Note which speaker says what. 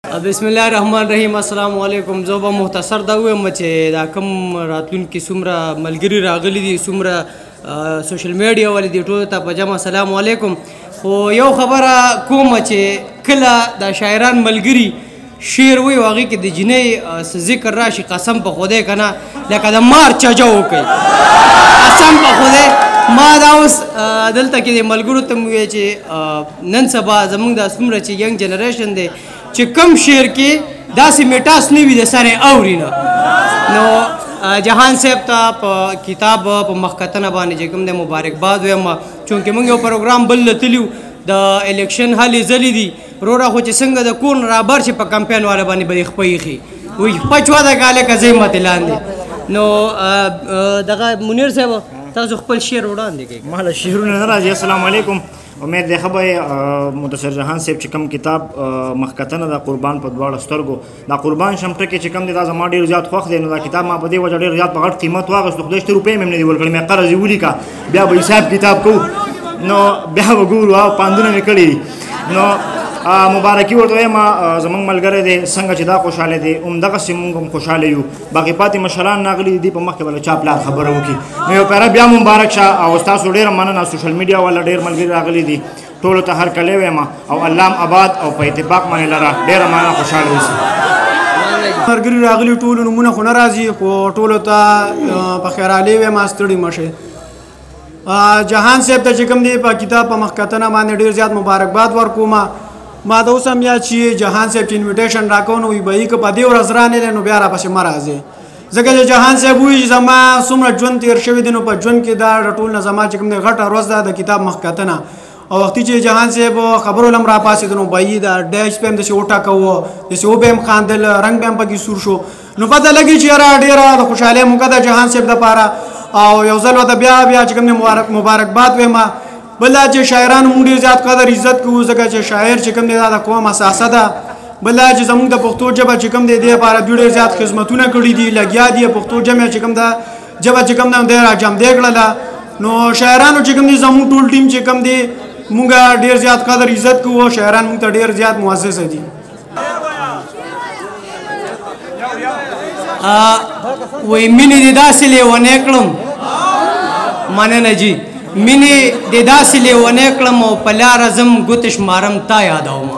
Speaker 1: بسم الله الرحمن الرحیم. السلام علیکم. زه به مختصر دا ووایم چې دا کوم راتلونکي څومره ملګري راغلي دي، څومره سوشل میډیا والي دي، ټولو ته په جمع السلام علیکم. خو یو خبره کومه چې کله دا شاعران ملګري شعر وایي او هغې کې د جینۍ څه ذکر راشي، قسم په خدای که نه لکه د مار چجه وکړي، قسم په خدای. ما دا اوس دلته کې د ملګرو ته مې وویل چې نن سبا زموږ دا څومره چې ینګ جنریشن دی چې کم شعر کې داسې میټاس نه وي د سره اوري نه. نو جهان صاحب ته په کتاب په مخکتنه باندې چې کوم دی مبارکباد وایم، چونکې موږ یو پروګرام بل لتلیو د الیکشن هلې ځلې دي وروره، خو چې څنګه د کور نه رابر شي په کمپین والا باندې به یې خپه ایښي وایي خپه چوده کاله که زه متې لاندې. نو دغه منیر صاحب تاسو خپل شعر وړاندې کړئ.
Speaker 2: ما له شعرونه نه راځي. السلام علیکم. امید دی ښه به متصر جهان صاحب چې کوم کتاب مخکتنه د قربان په دواړو سترګو دا قربان شمټه کې چې کوم دی دا زما ډېر زیات خوښ دی. نو دا کتاب ما په دې وجه ډېر زیات په غټ قیمت واخیستو، خدای شته روپۍ مې هم نه دي ورکړې، مې قرض یې ولیکه بیا به حساب کتاب کوو نو بیا به ګورو او پاندونه مې کړي دي. نو مبارکي ورته وایم زموږ ملګری دی څنګه چې دا خوشحاله دی همدغسې موږ هم خوشحاله یو. باقي پاتې مشران راغلي دي په مخکې به له چا پلار خبره وکړي. نو یو پیره بیا مبارک شه او ستاسو ډېره مننه. سوشل میډیا والا ډېر ملګري راغلي دي، ټولو ته هر کلی وایم او الله هم آباد او په اتفاق باندې لره ډېره مننه، خوشحاله اوسئ.
Speaker 3: ملګري راغلي ټولو نومونه خو نه راځي، خو ټولو ته په خیرالې وایم ستړي مه شئ. جهان صاحب ته چې کوم دی په کتاب په مخکتنه باندې ډېر زیات مبارکباد ورکوم. ما د اوس هم یاد چې جهان صاحب چې انویټیشن راکوو نو وایي به یې که په دې ورځ رانهلی نو بیا راپسې مه راځې، ځکه چې جهان صاحب وایي چې زما څومره ژوند تېر شوی دی نو په ژوند کې دا د ټول نه زما چې کوم دی غټه ورځ ده د کتاب مخکتنه. او وختي چې جهان صاحب خبرو له هم راپاڅېدو نو به یې د ډیش به هم داسې وټاکوه، داسې وبه هم خاندل، رنګ به هم پکې سور شو. نو پته لګي چې یاره ډېره د خوشحالۍ موقع ده جهان صاحب دپاره. او یو ځل ورته بیا چې کوم دی مبارکباد وایم. بل دا چې شاعرانو موږ ډېر زیات قدر عزت کوو، ځکه چې شاعر چې کوم دی دا د قوم اساسه ده. بل دا چې زموږ د پښتو ژبه چې کوم دی دې لپاره دوی ډېر زیات خدمتونه کړي دي، لګیا دي پښتو ژبه چې کوم ده ژبه چې کوم ده دی راجمدې کړله. نو شاعرانو چې کوم دی زموږ ټول ټیم چې کوم دی موږ ډېر زیات قدر عزت کوو، شاعران موږ ته ډېر زیات معزز دي.
Speaker 1: وایي مینې دې داسې لیونی کړم، مننه جي، مینې دې داسې لیونی کړم او په لاره ځم ګوتې شمارم تا یادوم.